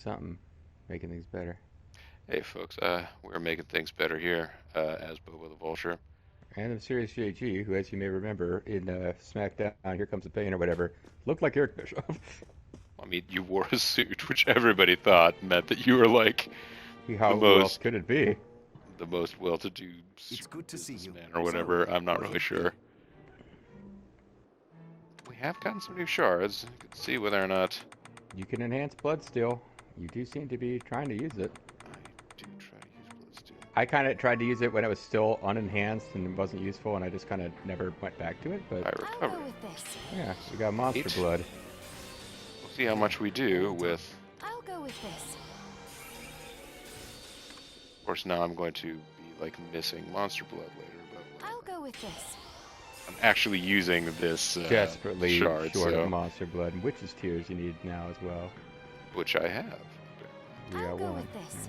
something, making things better. Hey folks, we're making things better here, as Bobo the Vulture. And of Sirius JG, who, as you may remember, in SmackDown, Here Comes the Pain or whatever, looked like Eric Bischoff. I mean, you wore a suit, which everybody thought meant that you were like the Who else most, could it be? the most well-to-do It's good to see you. businessman or whatever. I'm not really sure. We have gotten some new shards. You can see whether or not You can enhance blood still. You do seem to be trying to use it. I do try to use Bloodstained. I kind of tried to use it when it was still unenhanced and it wasn't useful, and I just kind of never went back to it. But I I'll go recovered. with this. yeah, we got monster Eight. blood. We'll see how much we do with. I'll go with this. Of course, now I'm going to be like missing monster blood later, but I'll go with this. I'm actually using this Desperately shard, short so, of monster blood, and witch's tears you need now as well. which I have. We I'll got go one. with this.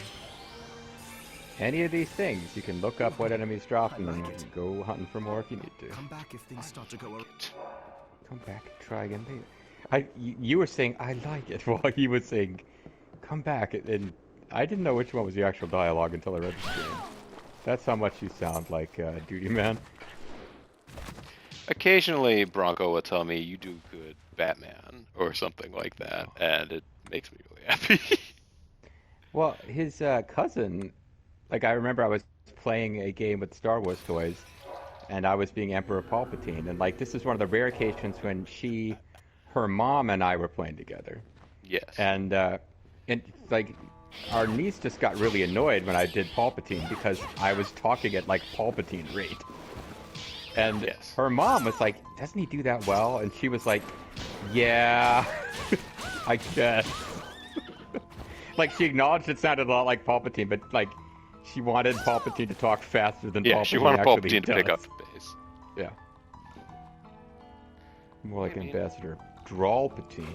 Any of these things, you can look up what enemies drop and then go hunting for more if you need to. Come back if things start to go. Come back and try again later. You were saying I like it while he was saying come back, and I didn't know which one was the actual dialogue until I read the stream. That's how much you sound like Duty Man. Occasionally, Bronco will tell me you do good, Batman, or something like that, and it makes me really happy. Well, his cousin, like I remember I was playing a game with Star Wars toys, and I was being Emperor Palpatine, and like this is one of the rare occasions when her mom and I were playing together, Yes. and like our niece just got really annoyed when I did Palpatine because I was talking at like Palpatine rate. And Yes. her mom was like, doesn't he do that well? And she was like, yeah, I guess. Like, she acknowledged it sounded a lot like Palpatine, but, like, she wanted Palpatine to talk faster than Yeah, Palpatine she wanted actually Palpatine to pick does. up the pace. Yeah. More like I mean- Ambassador Drawlpatine.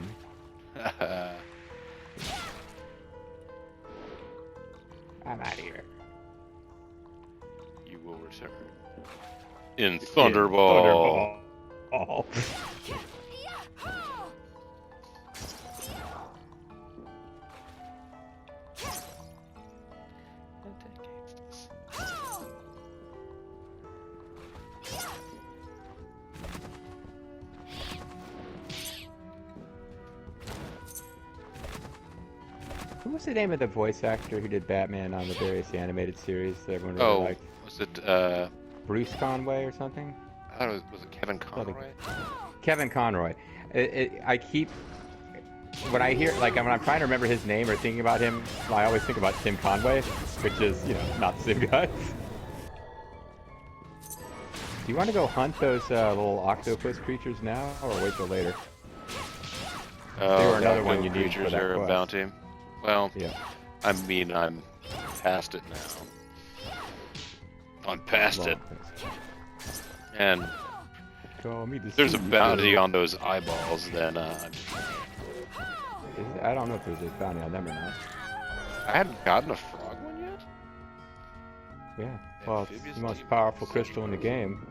I'm out of here. You will return. In Thunderball. Thunderball. What was the name of the voice actor who did Batman on the various animated series that everyone really Oh, liked? was it, Bruce Conway or something? I thought was it Kevin Conroy? Kevin Conroy. I keep, when I hear, like, when I'm trying to remember his name or thinking about him, I always think about Tim Conway, which is, you know, not the same guy. Do you want to go hunt those little octopus creatures now, or wait till later? Oh, They were another yeah, one you need for creatures that are a quest. bounty. Well, Yeah. I mean, I'm past it now. I'm past it. And Call me the if there's a sea bounty bird. on those eyeballs, then I don't know if there's a bounty on them or not. I hadn't gotten a frog one yet. Yeah. Well, it's Amphibious the most demon powerful possession. crystal in the game.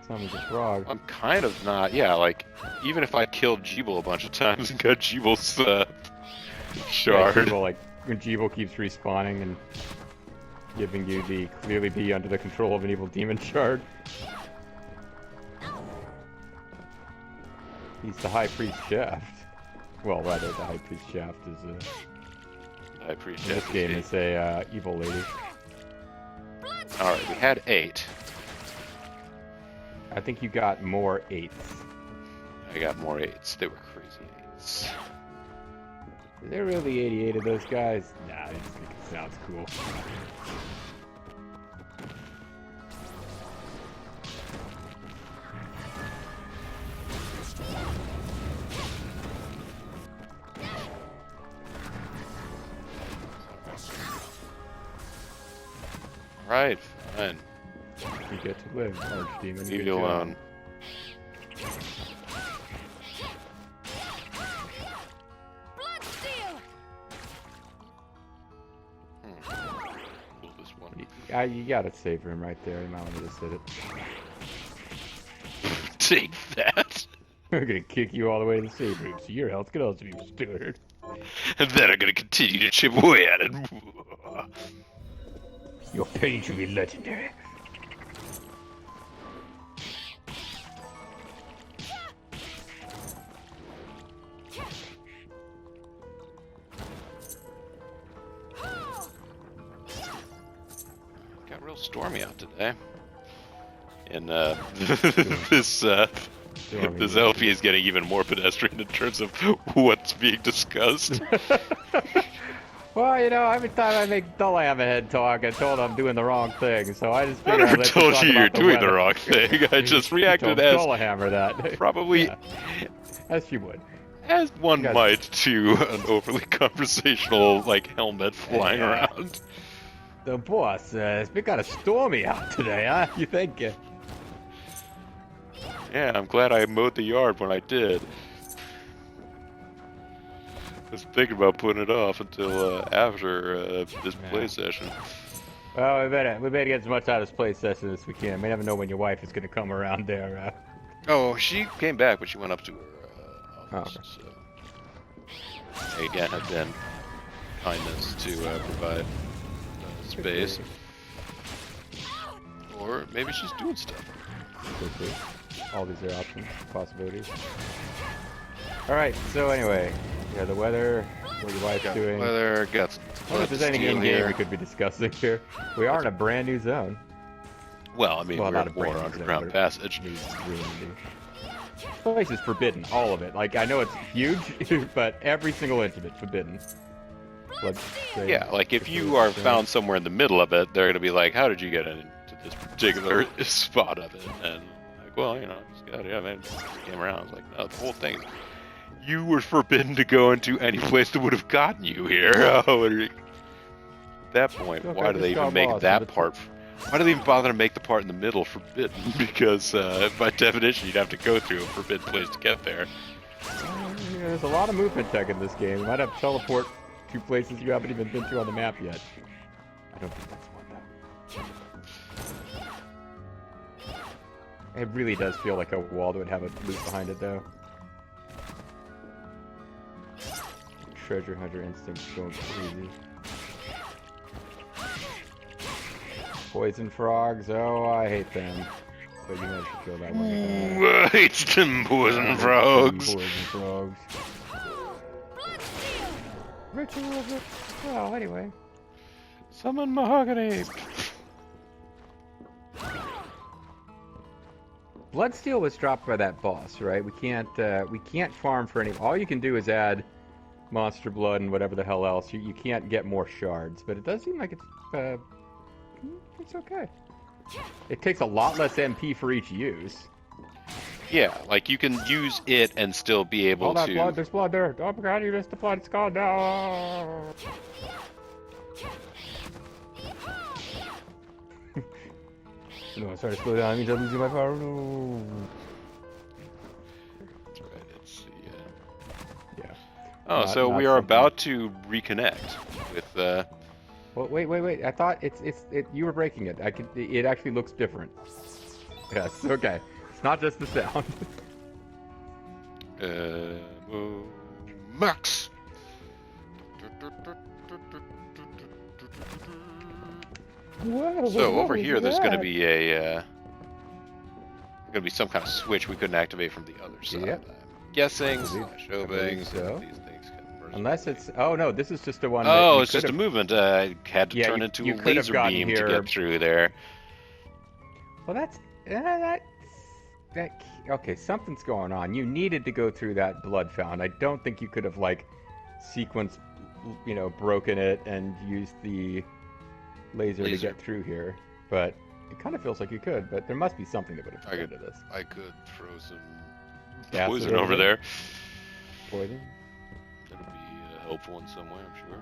Summon's a frog. I'm kind of not. Yeah, like even if I killed Jeeble a bunch of times and got Jeeble's shard. Yeah, Jeeble, like, when Jeeble keeps respawning and giving you the clearly be under the control of an evil demon shard. He's the High Priest Shaft. Well, rather, the High Priest Shaft is, I appreciate in this game, is a evil lady. All right, we had 8. I think you got more 8s. I got more 8s. They were crazy 8s. Are there really 88 of those guys? Nah, they just think it sounds cool. All right, fine. You get to live, Archdemon. Leave Good you job. alone. Bloodsteel! Pull this one. You gotta savor him right there. You might want to just hit it. Take that. We're gonna kick you all the way to the save room, so your health could also be restored. And then I'm gonna continue to chip away at it. Your pain should be legendary. Got real stormy out today. And this LP is getting even more pedestrian in terms of what's being discussed. Well, you know, every time I make Dull Hammerhead talk, I told him I'm doing the wrong thing, so I just I figured never I'd let told talk you you're about the doing the weather. wrong thing. I just reacted Told as Dull Hammer that. probably Yeah, as you would. as one You guys- might to an overly conversational like helmet flying Yeah. around. The boss, it's been kind of stormy out today, huh? You think? Yeah, I'm glad I mowed the yard when I did. I was thinking about putting it off until after this play session. Well, we better get as much out of this play session as we can. We never know when your wife is going to come around there. Oh, she came back, but she went up to her office. okay. So, again, have been kindness to provide space. Or maybe she's doing stuff. Quickly. All these are options, possibilities. Alright, so anyway, yeah, the weather, what your wife's doing. Weather, got some I wonder if there's anything in game we could be discussing here. We are in a brand new zone. Well, I mean, Well, we're not in a a brand war new zone, underground but passage. New, really new. This place is forbidden, all of it. Like, I know it's huge, but every single inch of it's forbidden. Yeah, like if you are found somewhere in the middle of it, they're gonna be like, "How did you get into this particular spot of it?" And like, well, you know, just got it. Yeah, man, just came around. I was like, no, the whole thing. You were forbidden to go into any place that would have gotten you here. At that point, Okay, why do they just even got make lost. that part? Why do they even bother to make the part in the middle forbidden? Because by definition, you'd have to go through a forbidden place to get there. Yeah, there's a lot of movement tech in this game. You might have to teleport to places you haven't even been to on the map yet. I don't think that's one, though. It really does feel like a wall that would have a loop behind it, though. Treasure hunter instincts going crazy. Poison frogs, oh, I hate them. But you managed to kill that one. Ooh, I hate them poison frogs. Poison frogs. Ritual, well, anyway. Summon mahogany. Bloodsteel was dropped by that boss, right? We can't farm for any. All you can do is add monster blood and whatever the hell else. You can't get more shards, but it does seem like it's okay. It takes a lot less MP for each use. Yeah, like you can use it and still be able All that to. blood, there's blood there. Oh my god, you missed the blood. It's gone now. No, I'm sorry to slow down. It means I'm losing my power. No. That's right, it's the, Yeah. Oh, Not- so not we are something- about to reconnect with. Well, wait. I thought you were breaking it. It actually looks different. Yes. Okay. It's not just the sound. Max. Whoa, So what over was here, there's going to that? be some kind of switch we couldn't activate from the other side. Yep. I'm guessing. I believe Showing so. these things can merge. Unless it's. Oh no, this is just the one. that Oh, you it's just a could've- movement. Had to Yeah, turn you- into you a could have laser gotten beam here- to get through there. Well, that. Okay, something's going on. You needed to go through that blood fountain. I don't think you could have like sequenced, broken it and used the laser to Laser. get through here. But it kind of feels like you could. But there must be something that would have prevented this. I could throw some Acid poison over over there? there. Poison. That'll be helpful in some way, I'm sure.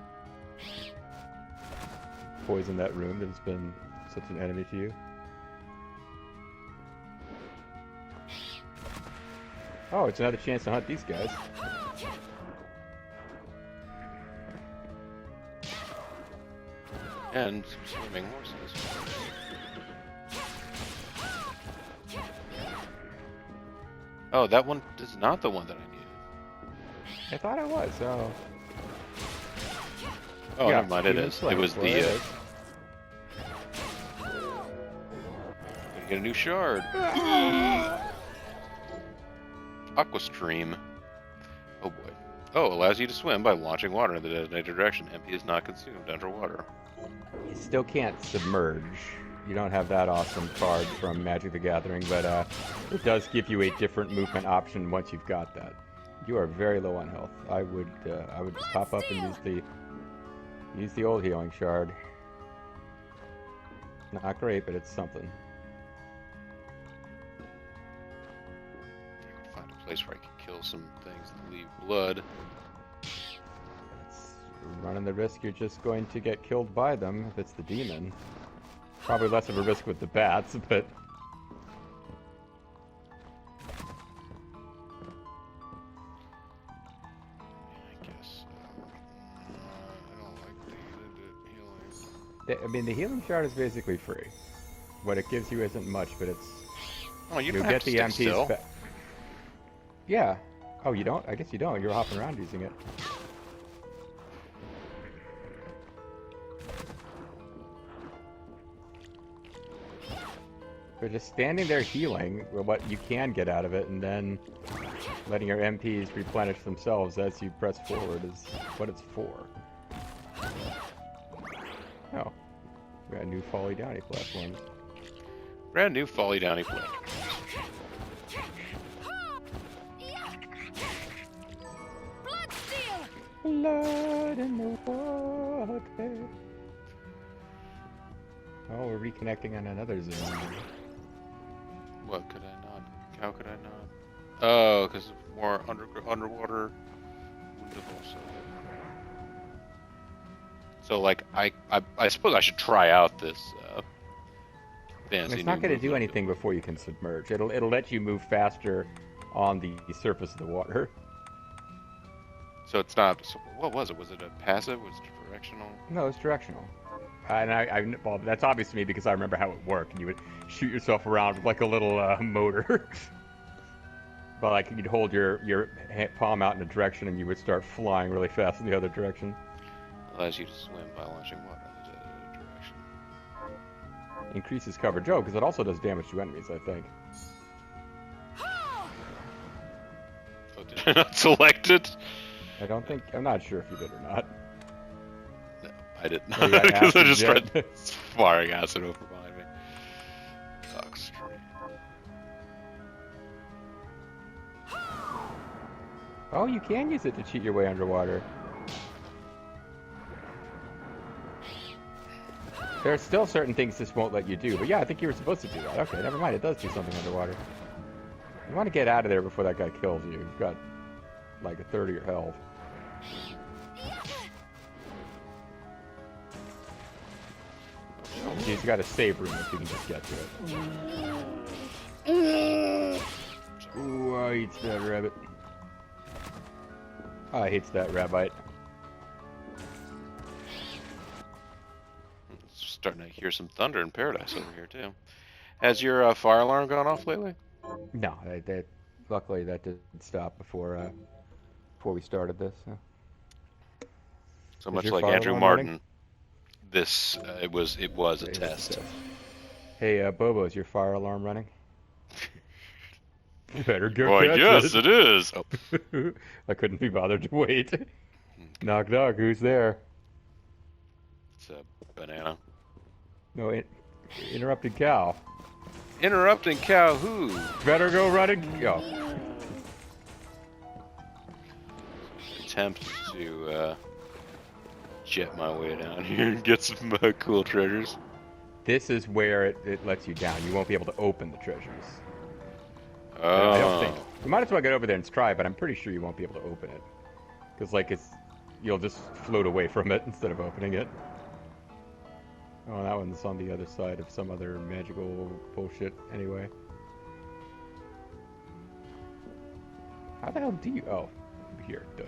Poison that room that has been such an enemy to you. Oh, it's another chance to hunt these guys. And some swimming horses. Oh, that one is not the one that I needed. I thought it was. Oh. Oh, Yeah, never mind. It Demon is. It Slayer, was that's what it the. is. Gonna get a new shard. Aqua Stream. Oh boy. Oh, allows you to swim by launching water in the designated direction. MP is not consumed underwater. You still can't submerge. You don't have that awesome card from Magic the Gathering, but it does give you a different movement option once you've got that. You are very low on health. I would just pop up and use the old healing shard. Not great, but it's something. Find a place where I can kill some things that leave blood. It's running the risk you're just going to get killed by them if it's the demon. Probably less of a risk with the bats, but... I guess. I don't like the healing. I mean, the healing shard is basically free. What it gives you isn't much, but it's... Oh, you You'll don't have get to the stick MPs still. back. Yeah. Oh, you don't? I guess you don't. You're hopping around using it. But just standing there healing, or what you can get out of it, and then letting your MPs replenish themselves as you press forward is what it's for. Oh. We got new Folly Downy platforms. Brand new Folly Downy play. Blood in the water. Oh, we're reconnecting on another zone. What could I not? How could I not? Oh, because of more underwater. So, like, I suppose I should try out this fancy. It's not going to do movement. anything before you can submerge. It'll let you move faster on the surface of the water. So it's not. So what was it? Was it a passive? Was it directional? No, it's directional. And well, that's obvious to me because I remember how it worked. And you would shoot yourself around with like a little motor. But like you'd hold your palm out in a direction and you would start flying really fast in the other direction. Allows you to swim by launching water in the direction. Increases coverage. Oh, because it also does damage to enemies, I think. Oh, did I not select it? I'm not sure if you did or not. No, I didn't. Oh, you got Because I acid just jet? tried firing acid over behind me. Sucks. Oh, you can use it to cheat your way underwater. There are still certain things this won't let you do, but yeah, I think you were supposed to do that. Okay, never mind, it does do something underwater. You want to get out of there before that guy kills you. You've got like a third of your health. He's got a save room if you can just get to it. Ooh, I eats that rabbit. Oh, I hates that rabbite. Starting to hear some thunder in paradise over here too. Has your fire alarm gone off lately? No, luckily that didn't stop before we started this. So. So Is much your like fire Andrew alarm Martin, running? this it was a test. Hey, Bobo, is your fire alarm running? You better go Why, catch yes, it is. Oh. I couldn't be bothered to wait. Knock, knock. Who's there? It's a banana. No, interrupted cow. Interrupting cow who? Better go running. Go. Attempt to jet my way down here and get some cool treasures. This is where it lets you down. You won't be able to open the treasures. Oh. I don't think. You might as well get over there and try, but I'm pretty sure you won't be able to open it. Because, like, you'll just float away from it instead of opening it. Oh, that one's on the other side of some other magical bullshit anyway. How the hell do you... Oh, here, duh.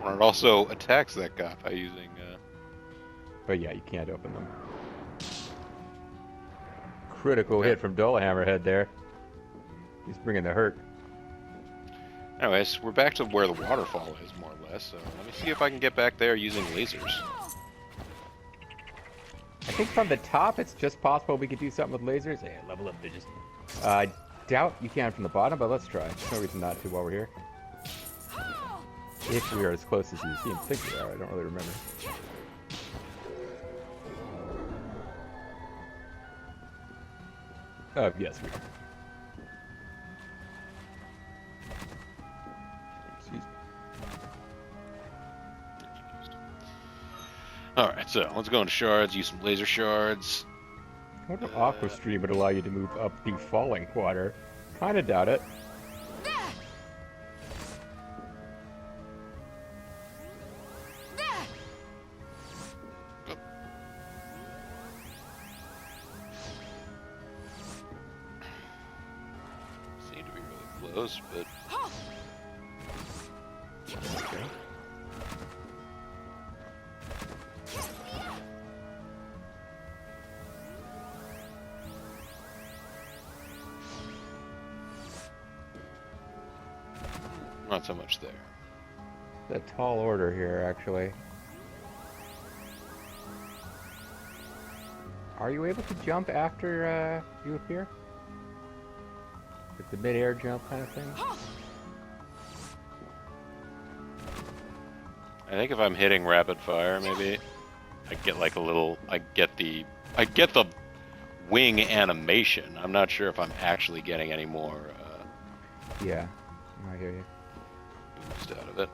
Or it also attacks that guy by using... But yeah, you can't open them. Critical hit from Dullhammerhead there. He's bringing the hurt. Anyways, we're back to where the waterfall is, more or less. So let me see if I can get back there using lasers. I think from the top, it's just possible we could do something with lasers. Yeah, level up digits. I doubt you can from the bottom, but let's try. There's no reason not to while we're here. If we are as close as you seem to think we are, I don't really remember. Yes, we are. Excuse me. Alright, so let's go into shards, use some laser shards. I wonder if Aqua Stream would allow you to move up the falling water. Kinda doubt it. Seem to be really close, but... Okay. Not so much there. The tall order here, actually. Are you able to jump after you appear? With the mid-air jump kind of thing? I think if I'm hitting rapid fire, maybe I get like a little. I get the wing animation. I'm not sure if I'm actually getting any more Yeah, I hear you. boost out of it.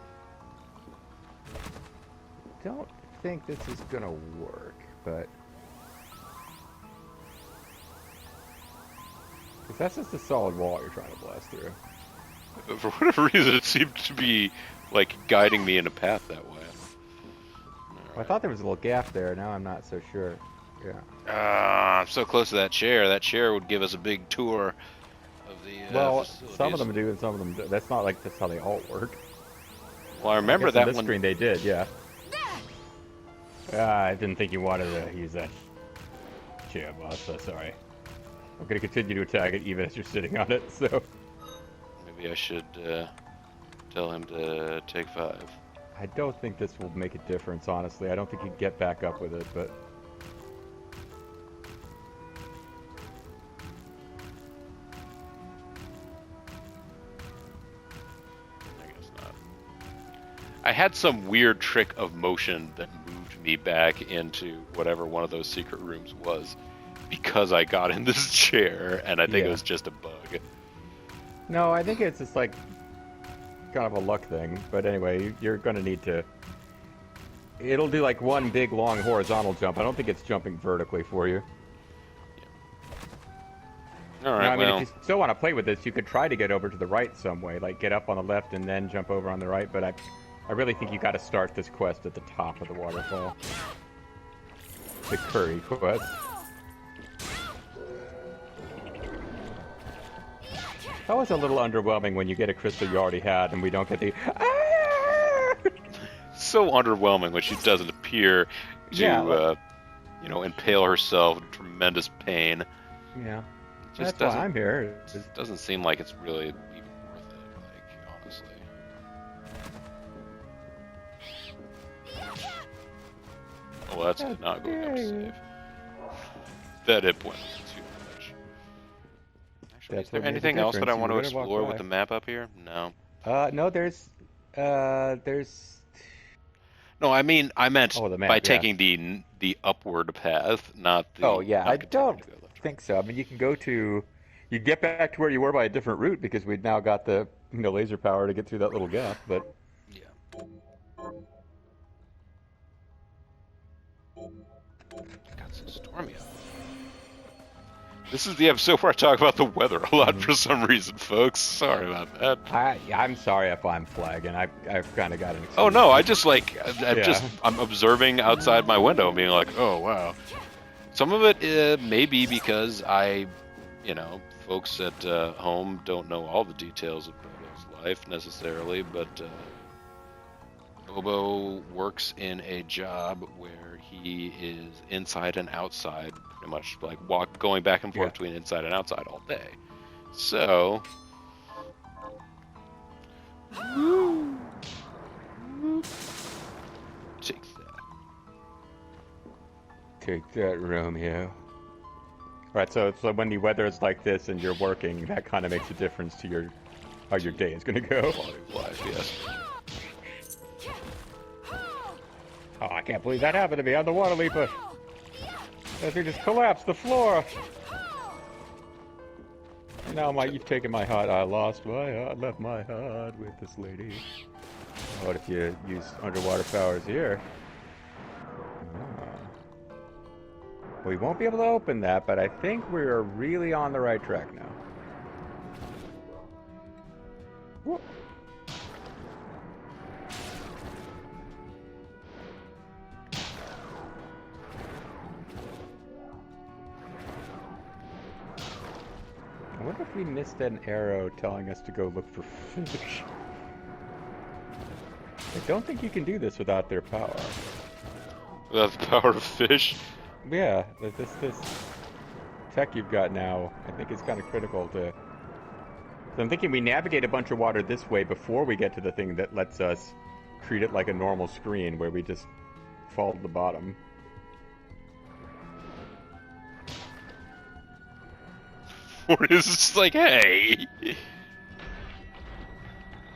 Don't think this is gonna work, but... Because that's just a solid wall you're trying to blast through. For whatever reason, it seemed to be like guiding me in a path that way. Well, I thought there was a little gap there, now I'm not so sure. Yeah. I'm so close to that chair. That chair would give us a big tour of the Well, facilities. some of them do and some of them do. That's not like that's how they all work. Well, I remember I guess on that this one. screen they did, yeah. I didn't think you wanted to use that chair, boss, so sorry. I'm going to continue to attack it even as you're sitting on it, so... Maybe I should tell him to take 5. I don't think this will make a difference, honestly. I don't think you'd get back up with it, but... I guess not. I had some weird trick of motion that moved me back into whatever one of those secret rooms was because I got in this chair, and I think it was just a bug. No, I think it's just like kind of a luck thing. But anyway, you're going to need to... It'll do like one big long horizontal jump. I don't think it's jumping vertically for you. All right, Now, I mean, well, if you still want to play with this, you could try to get over to the right some way, like get up on the left and then jump over on the right. But I really think you got to start this quest at the top of the waterfall. The curry quest. That was a little underwhelming when you get a crystal you already had and we don't get the... so underwhelming when she doesn't appear to, impale herself in tremendous pain. Yeah. Just That's why I'm here. It doesn't seem like it's really even worth it, like, honestly. Oh, well, that's not going up safe. That hit point was too much. Actually, is there anything else that I want to explore with the map up here? No. No, there's... No, I meant the map, by taking the upward path, not the... Oh, yeah, I don't to go left. think so. I mean, you can go to... You get back to where you were by a different route because we've now got the laser power to get through that little gap, but... Yeah. Got so stormy out. This is the episode where I talk about the weather a lot for some reason, folks. Sorry about that. I'm sorry if I'm flagging. I've kind of got an excuse. Oh no, I just I'm observing outside my window, being like, oh wow. Some of it may be because folks at home don't know all the details of Bobo's life necessarily, but Bobo works in a job where he is inside and outside, pretty much like going back and forth between inside and outside all day. So Take that. Take that, Romeo. Right, so when the weather is like this and you're working, that kind of makes a difference to your how your day is gonna go. Quality of life, yes. Oh, I can't believe that happened to me. I'm the water leaper. That thing just collapsed the floor. And now you've taken my heart. I lost my heart, left my heart with this lady. What if you use underwater powers here? Ah. We won't be able to open that, but I think we're really on the right track now. Whoop. I wonder if we missed an arrow telling us to go look for fish. I don't think you can do this without their power. Without the power of fish? Yeah, this tech you've got now, I think is kind of critical to... So I'm thinking we navigate a bunch of water this way before we get to the thing that lets us treat it like a normal screen where we just fall to the bottom. Or is it just like, hey?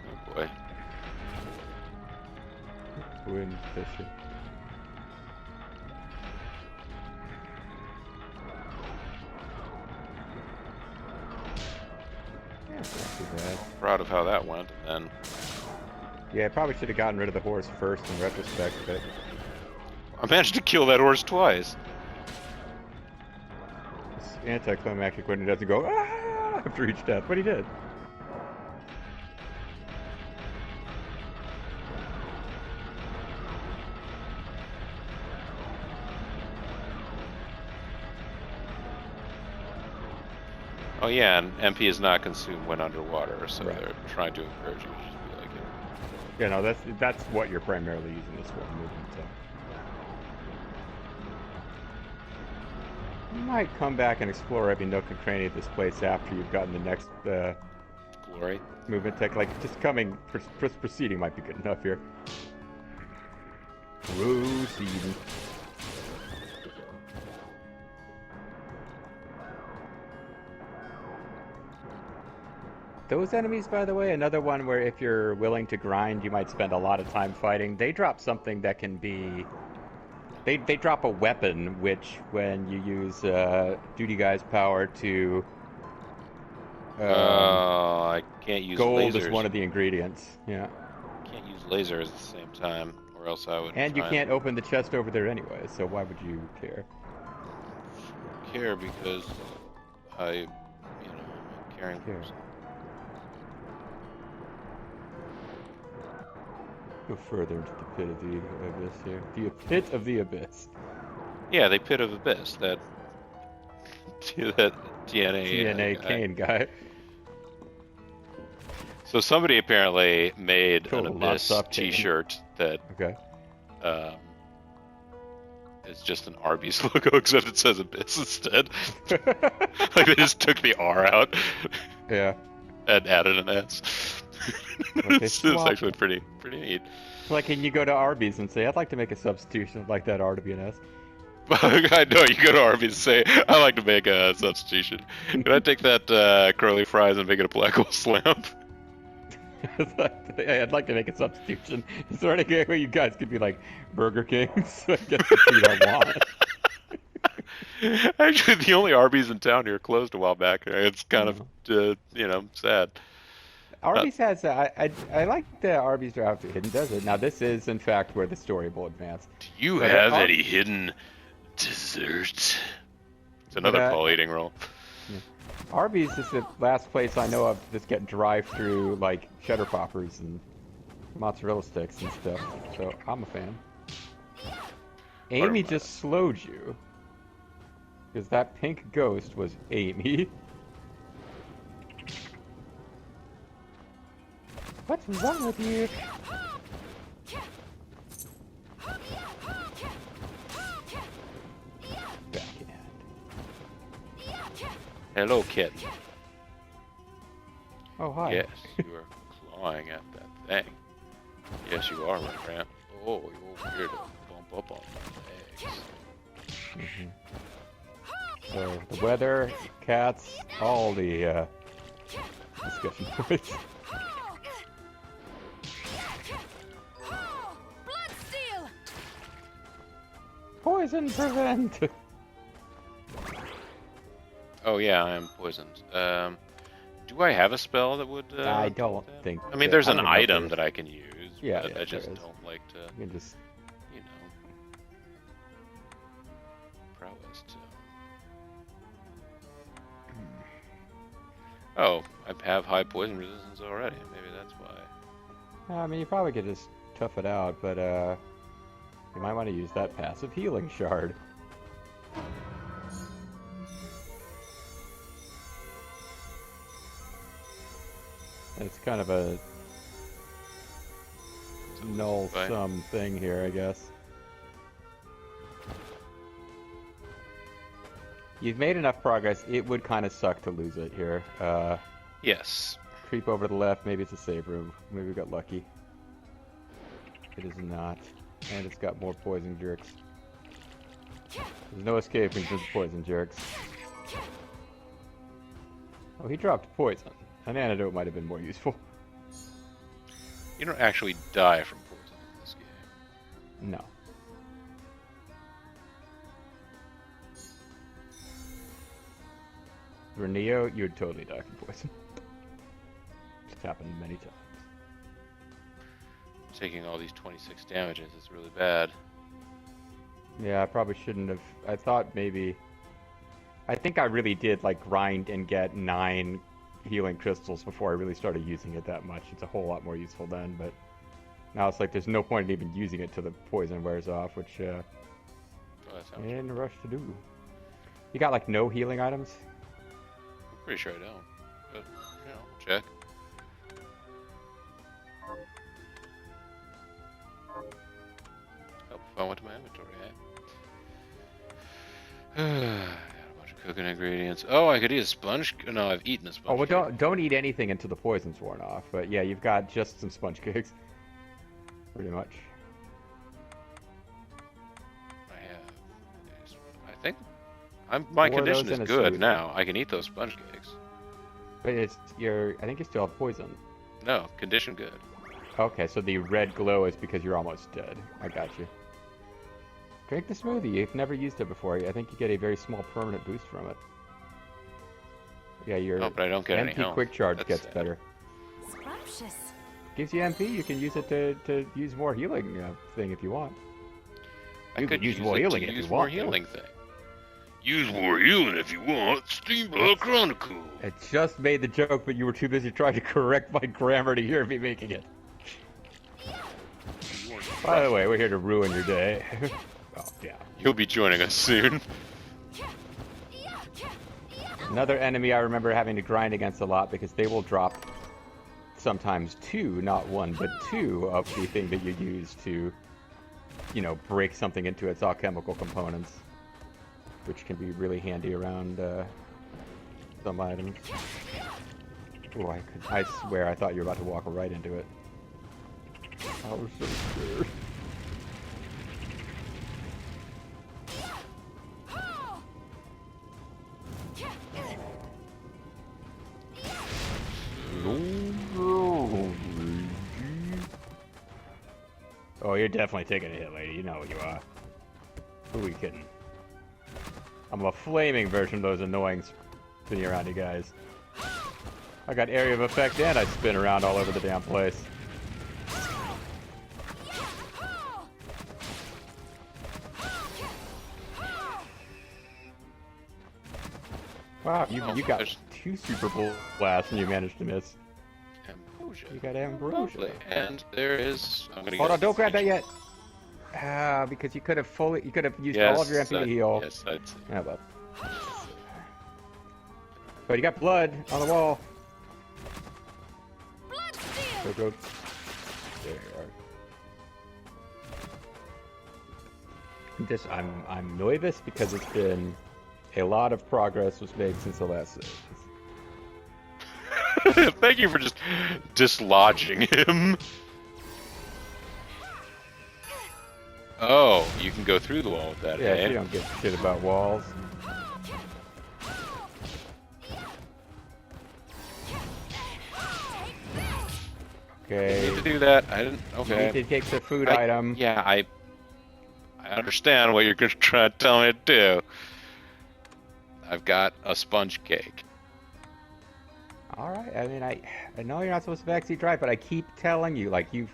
Oh boy. Wind fishing. Yeah, it's not too bad. Proud of how that went, and then Yeah, I probably should have gotten rid of the horse first in retrospect, but... I managed to kill that horse twice. It's anticlimactic when he doesn't go, ah, after each death, but he did. Oh yeah, and MP is not consumed when underwater, so Right. they're trying to encourage you to just be like it. Yeah, no, that's what you're primarily using this for, movement, so... You might come back and explore every nook and cranny of this place after you've gotten the next Glory. movement tech. Like, just proceeding might be good enough here. Proceeding. Those enemies, by the way, another one where if you're willing to grind, you might spend a lot of time fighting. They drop something that can be... They drop a weapon, which when you use Duty Guy's power to... I can't use gold lasers. is one of the ingredients, yeah. Can't use lasers at the same time, or else I would. And you try can't open the chest over there anyway, so why would you care? care because I'm a caring Care. person. Go further into the pit of the abyss here. The pit of the abyss. Yeah, they pit of abyss. That TNA. TNA guy. Kane guy. So somebody apparently made Cool, an lots abyss of Kane. T-shirt that Okay. is just an Arby's logo, except it says abyss instead. Like they just took the R out Yeah. and added an S. they It's swapped actually pretty neat. Like, can you go to Arby's and say, I'd like to make a substitution of like that R to be an S? I know, you go to Arby's and say, I like to make a substitution. Can I take that curly fries and make it a black hole slam? I'd like to make a substitution. Is there any way you guys could be like Burger King? So I get the food I want. Actually, the only Arby's in town here closed a while back. It's kind of, sad. Arby's has, I like the Arby's drive to Hidden Desert. Now, this is, in fact, where the story will advance. Do you But, have any hidden desserts? It's another Paul eating roll. Arby's is the last place I know of that's get drive-through, like, cheddar poppers and mozzarella sticks and stuff. So, I'm a fan. Amy just slowed you. Because that pink ghost was Amy. What's wrong with you? Backhand. Hello, kitten. Oh, hi. Yes, you are clawing at that Dang. Yes, you are, my ramp. Oh, you're here to bump up on my legs. So the weather, cats, all the discussion points. Bloodstained. Poison prevent. Oh yeah, I am poisoned. Do I have a spell that would? I don't think. I mean, there's I an don't even know if item there's- that I can use. Yeah, but yeah, I just there is. don't like to, You can just. you know, prowess to. Oh, I have high poison resistance already. Maybe that's why. I mean, you probably could just tough it out, but you might want to use that passive healing shard. It's kind of a null Right. sum thing here, I guess. You've made enough progress. It would kind of suck to lose it here. Yes. Creep over to the left. Maybe it's a save room. Maybe we got lucky. It is not. And it's got more poison jerks. There's no escaping from poison jerks. Oh, he dropped poison. An antidote might have been more useful. You don't actually die from poison in this game. No. If you were Neo, you would totally die from poison. It's happened many times. Taking all these 26 damages is really bad. Yeah, I probably shouldn't have. I thought maybe. I think I really did like grind and get 9 healing crystals before I really started using it that much. It's a whole lot more useful then, but now it's like there's no point in even using it till the poison wears off, which Oh, that sounds in a rush to do. You got like no healing items? I'm pretty sure I don't. But, you know, we'll check. Oh, if I went to my inventory, eh? Got a bunch of cooking ingredients. Oh, I could eat a sponge. No, I've eaten a sponge. Oh well, cake. don't eat anything until the poison's worn off. But yeah, you've got just some sponge cakes, pretty much. I have. I think my Four of condition those is and a good smoothie. now. I can eat those sponge cakes. But I think you still have poison. No, condition good. Okay, so the red glow is because you're almost dead. I got you. Drink the smoothie. You've never used it before. I think you get a very small permanent boost from it. Yeah, your Oh, but I don't get any MP health. quick charge That's gets sad. better. Scrumptious. Gives you MP. You can use it to use more healing thing if you want. I You could could use use more it healing to if you use more want to. healing thing. Use more healing if you want. Steamboat Chronicle. I just made the joke, but you were too busy trying to correct my grammar to hear me making it. By the way, we're here to ruin your day. Oh, yeah. He'll be joining us soon. Another enemy I remember having to grind against a lot because they will drop sometimes 2, not 1, but 2 of the thing that you use to, you know, break something into its alchemical components, which can be really handy around some items. Oh, I swear I thought you were about to walk right into it. I was so scared. Oh, you're definitely taking a hit, lady. You know what you are. Who are we kidding? I'm a flaming version of those annoying spinning around you guys. I got area of effect and I spin around all over the damn place. Wow, you got there's- 2 Super Bowl blasts and you managed to miss. Ambrosia. You got ambrosia. Lovely. And there is. I'm gonna Hold get on, don't grab that yet. Because you could have used all of your MP to heal. Yes, I'd say. Yeah, well. But you got blood on the wall. Bloodstained. Go. There you are. I'm nervous because it's been a lot of progress was made since the last save. Thank you for just dislodging him. Oh, you can go through the wall with that, Yeah, eh? she don't give a shit about walls. Okay. You need to do that. I didn't. You Okay. need to take the food item. Yeah, I understand what you're gonna try to tell me to do. I've got a sponge cake. All right. I mean, I know you're not supposed to backseat drive, but I keep telling you, like you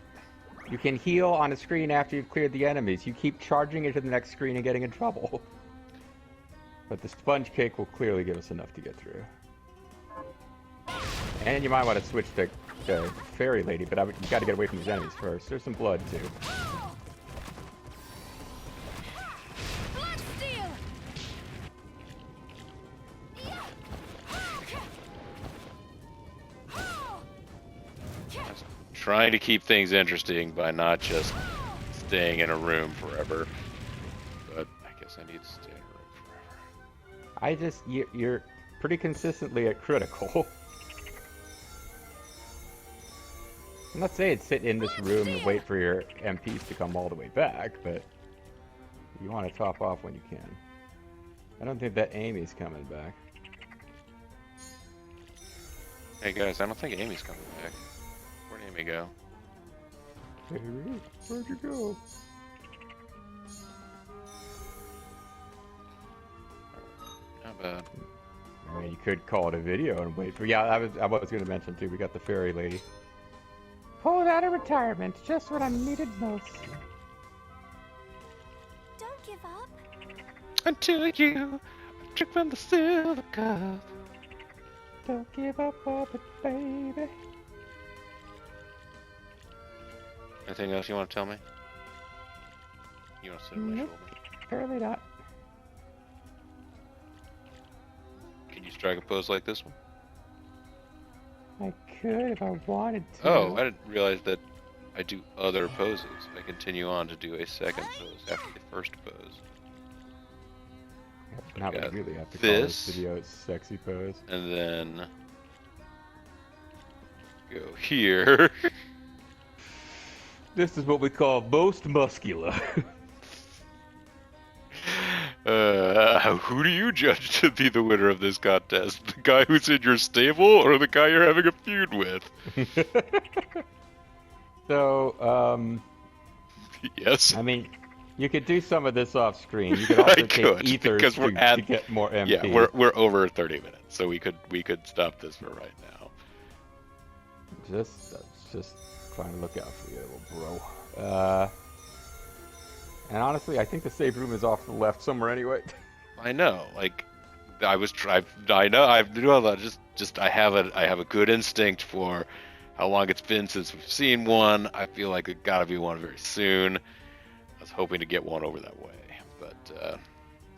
can heal on a screen after you've cleared the enemies. You keep charging into the next screen and getting in trouble. But the sponge cake will clearly give us enough to get through. And you might want to switch to the fairy lady, but you got to get away from these enemies first. There's some blood too. Bloodstained. Trying to keep things interesting by not just staying in a room forever. But I guess I need to stay in a room forever. You're pretty consistently at critical. I'm not saying sit in this room and wait for your MPs to come all the way back, but you want to top off when you can. I don't think that Amy's coming back. Hey guys, I don't think Amy's coming back. Where'd Amy go? Amy, where'd you go? Not bad. I mean, you could call it a video and wait for. Yeah, I was going to mention too. We got the fairy lady. Pulled out of retirement, just when I needed most. Don't give up. Until you drink from the silver cup. Don't give up on it, baby. Anything else you want to tell me? You want to sit on my Nope. shoulder? Apparently not. Can you strike a pose like this one? I could if I wanted to. Oh, I didn't realize that I do other poses. I continue on to do a second pose after the first pose. Now we got really have to call this this. video a sexy pose. And then go here. This is what we call most muscular. Who do you judge to be the winner of this contest? The guy who's in your stable or the guy you're having a feud with? So, Yes. I mean, you could do some of this off screen. You could also I take could, ethers because we're to get more MP. Yeah, we're over 30 minutes, so we could stop this for right now. Just trying to look out for you, little bro. And honestly, I think the save room is off to the left somewhere anyway. I know, like I know I do all that. I have a good instinct for how long it's been since we've seen one. I feel like it gotta be one very soon. I was hoping to get one over that way, but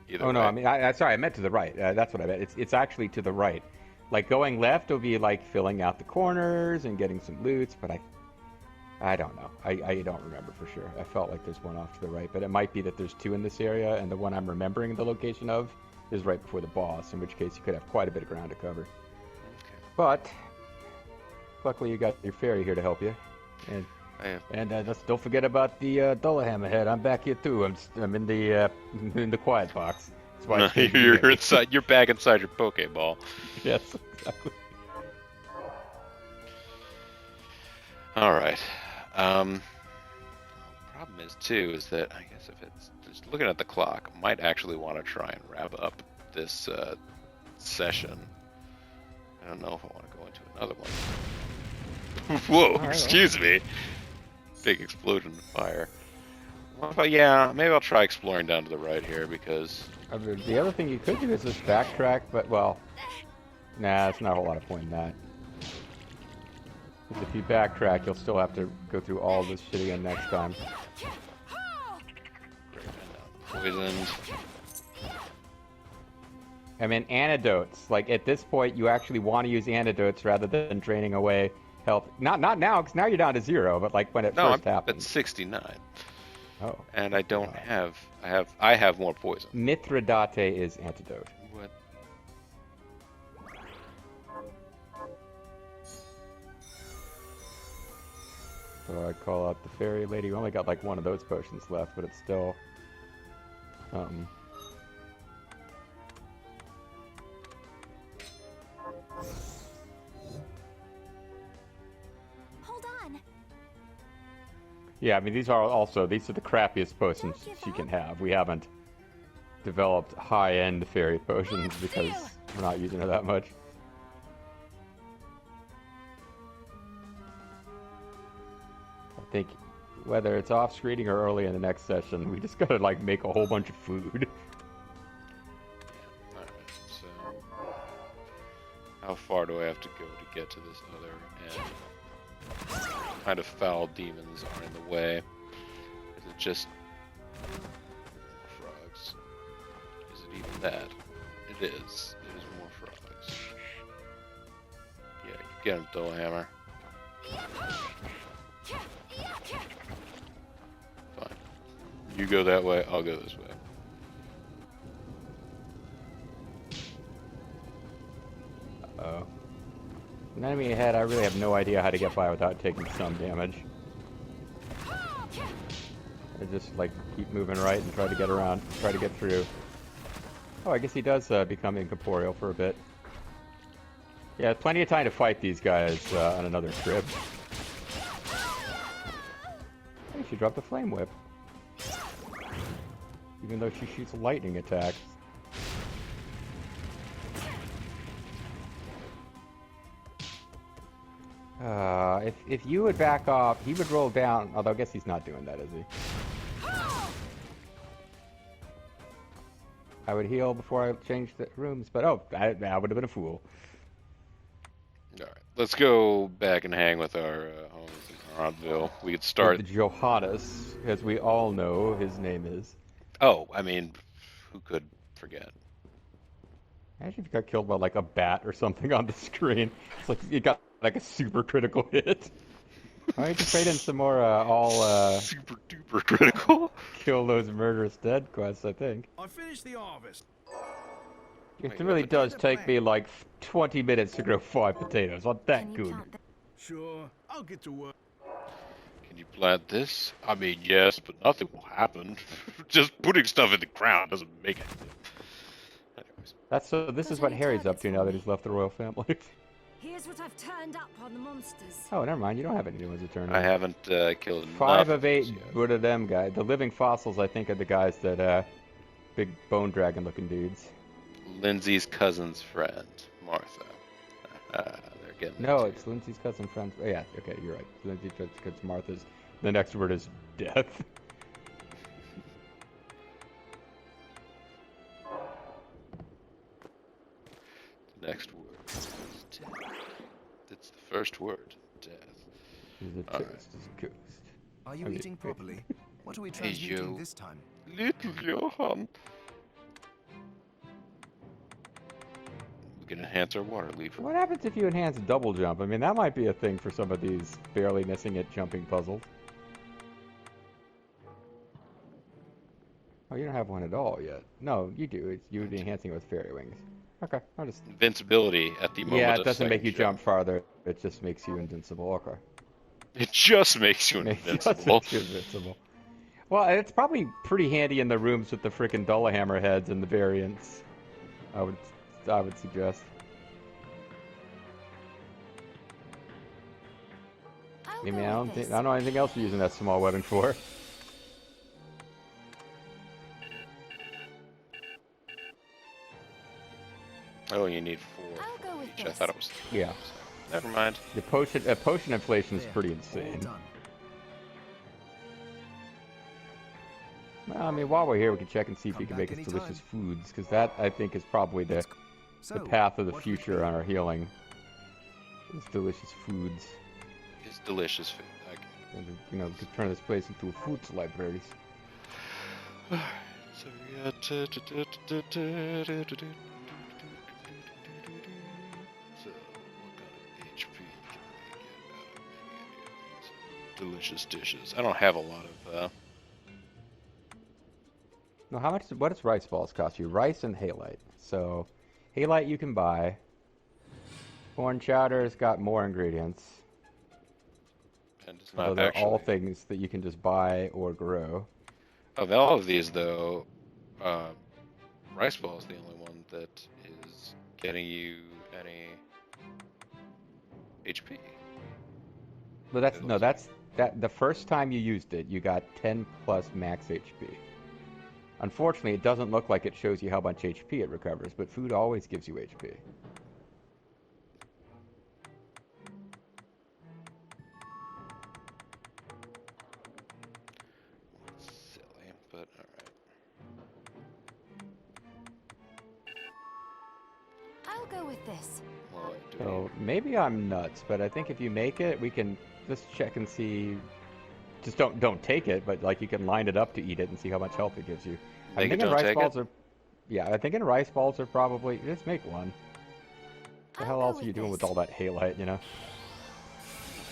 either Oh no, way. I mean, sorry, I meant to the right. That's what I meant. It's actually to the right. Like going left will be like filling out the corners and getting some loots, but I don't know. I don't remember for sure. I felt like there's one off to the right, but it might be that there's two in this area, and the one I'm remembering the location of is right before the boss, in which case you could have quite a bit of ground to cover. But luckily you got your fairy here to help you, and just don't forget about the Dullahan ahead. I'm back here too. I'm in the quiet box. That's why I came you're here. inside. You're back inside your Pokeball. Yes, exactly. All right. Problem is too is that I guess if it's just looking at the clock, I might actually want to try and wrap up this session. I don't know if I want to go into another one. Whoa! right, Excuse me. Big explosion of fire. But yeah, maybe I'll try exploring down to the right here because I mean, the other thing you could do is just backtrack, but well, nah, it's not a whole lot of point in that. Because if you backtrack, you'll still have to go through all this shit again next time. poisoned. I mean, antidotes. Like, at this point, you actually want to use antidotes rather than draining away health. Not now, because now you're down to 0, but like when it No, first I'm happened. at 69, Oh. and I don't have. I have more poison. Mithridate is antidote. What? So I call out the fairy lady. We only got like one of those potions left, but it's still something. Hold on. Yeah, I mean these are the crappiest potions she can have. We haven't developed high-end fairy potions because we're not using her that much. I think whether it's off screening or early in the next session, we just gotta like make a whole bunch of food. Alright, so how far do I have to go to get to this other end? What kind of foul demons are in the way? Is it just frogs? Is it even that? It is. It is more frogs. Yeah, get him, Dullhammer. Fine. You go that way, I'll go this way. Uh-oh. An enemy ahead, I really have no idea how to get by without taking some damage. I just like keep moving right and try to get around, try to get through. Oh, I guess he does become incorporeal for a bit. Yeah, plenty of time to fight these guys on another trip. Hey, she dropped a flame whip. Even though she shoots lightning attacks. If you would back off, he would roll down, although I guess he's not doing that, is he? I would heal before I changed the rooms, but I would have been a fool. Alright, let's go back and hang with our homies in Rodville. We could start... With Johannes, as we all know his name is. Oh, I mean, who could forget? Imagine if you got killed by like a bat or something on the screen. It's like you got like a super critical hit. Why don't you trade in some more super duper critical? Kill those murderous dead quests, I think. I finished the harvest. It really does take me like 20 minutes to grow 5 potatoes. Not that good. Sure, I'll get to work. Can you plant this? I mean, yes, but nothing will happen. Just putting stuff in the ground doesn't make anything. Anyways. This is what Harry's up to now that he's left the royal family. Here's what I've turned up on the monsters. Oh, never mind. You don't have any new ones to turn in. I haven't killed 5 of 8. What are them guys? The living fossils, I think, are the guys that big bone dragon looking dudes. Lindsay's cousin's friend, Martha. They're getting No, it's Lindsay's cousin friend. Oh, yeah, okay, you're right. Lindsay's cousin Martha's. The next word is death. The next word is death. It's the first word, death. The toast is ghost. Are you eating properly? What are we Hey, transmuting you. this time? Little Johann. We can enhance our water lever. What happens if you enhance double jump? I mean, that might be a thing for some of these barely missing it jumping puzzles. Oh, you don't have one at all yet. No, you do. It's you enhancing it with fairy wings. Okay, I'll just... Invincibility at the moment. Yeah, of it doesn't make you second jump farther. It just makes you invincible. Okay. It just makes you invincible. Just makes you invincible. Well, it's probably pretty handy in the rooms with the frickin' Dullhammer heads and the variants. I would suggest. I mean, I don't know anything else you're using that small weapon for. Oh, you need 4 I'll go with each. I this. thought it was 3. Yeah. So, never mind. The potion inflation is There, pretty all insane. done. Well, I mean, while we're here, we can check and see if we Come can back make us anytime. delicious foods, because that, I think, is probably the So, path of the what do we future do? on our healing. Is delicious foods. It's delicious food. And, you know, we could turn this place into a foods library. So we got. So what kind of HP can we get out of any of these delicious dishes? I don't have a lot of. No, what does rice balls cost you? Rice and halite. So, halite you can buy. Corn chowder's got more ingredients. and it's Although not they're all actually. things that you can just buy or grow. Of all of these, though, rice ball is the only one that is getting you any HP. But It no, looks like. that's that the first time you used it, you got 10 plus max HP. Unfortunately, it doesn't look like it shows you how much HP it recovers, but food always gives you HP. Silly, but alright. I'll go with this. Well, do So maybe I'm nuts, but I think if you make it, we can just check and see. Just don't take it, but like you can line it up to eat it and see how much health it gives you. I'm make it, thinking don't rice take it? balls are, yeah, I'm thinking rice balls are probably just make one. The I'll hell go else are with you doing with this. all that halite, you know?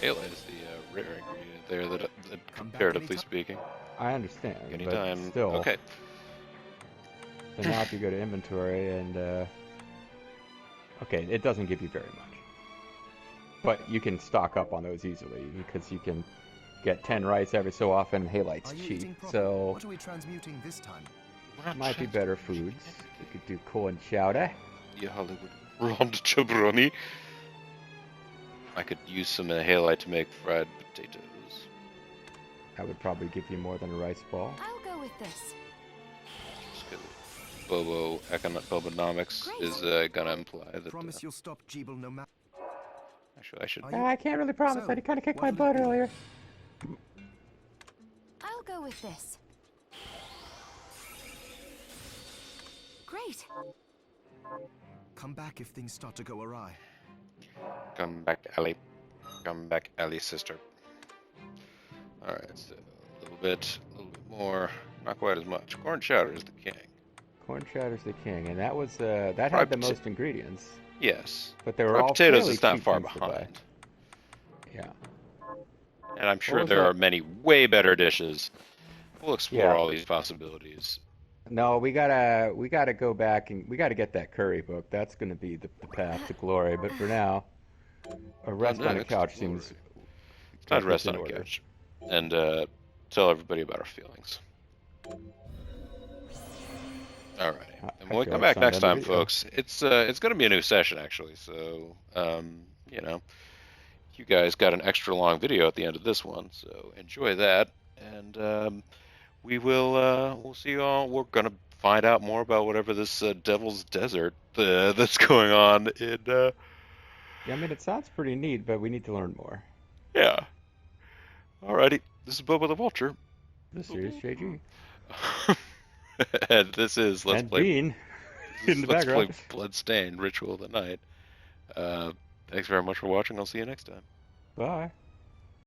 Halite is the rare ingredient there, that Come back comparatively anytime. speaking. I understand, but Anytime. still. Okay. So now if you go to inventory and, okay, it doesn't give you very much. But you can stock up on those easily because you can get 10 rice every so often. Halite's Are you cheap, eating properly? so What are we transmuting this time? might be better foods. You could do corn chowder. You Hollywood Ron Jabroni. I could use some halite to make fried potatoes. That would probably give you more than a rice ball. I'll go with this. Just 'cause Bobonomics Great. is gonna imply that. Promise you'll stop Jeeble no matter. Actually, I should. Are you- I can't really promise So, that. He kind of kicked my what'll it butt be? earlier. I'll go with this. Great. Come back if things start to go awry. Come back, Ellie. Come back, Ellie, sister. Alright, so a little bit more. Not quite as much. Corn chowder is the king. Corn chowder's the king, and that was that Fried had the pota- most ingredients, Yes. but they were Fried all potatoes fairly is not cheap far things to buy. behind. Yeah. And I'm sure was there that? are many way better dishes. We'll explore Yeah. all these possibilities. No, we gotta go back and we gotta get that curry book. That's gonna be the path to glory. But for now, a rest on a next, couch glory. seems It's time like to rest it's in on a order. couch and tell everybody about our feelings. Alrighty. And when we feel come like back it's not next in the time, video. folks, it's going to be a new session actually. So you know, you guys got an extra long video at the end of this one, so enjoy that. And we'll see you all. We're gonna find out more about whatever this Devil's Desert that's going on in. Yeah, I mean it sounds pretty neat, but we need to learn more. Yeah. Alrighty. This is Bobo the Vulture. The serious JG And this is and Bean in the Let's play background. Bloodstained Ritual of the Night. Thanks very much for watching. I'll see you next time. Bye.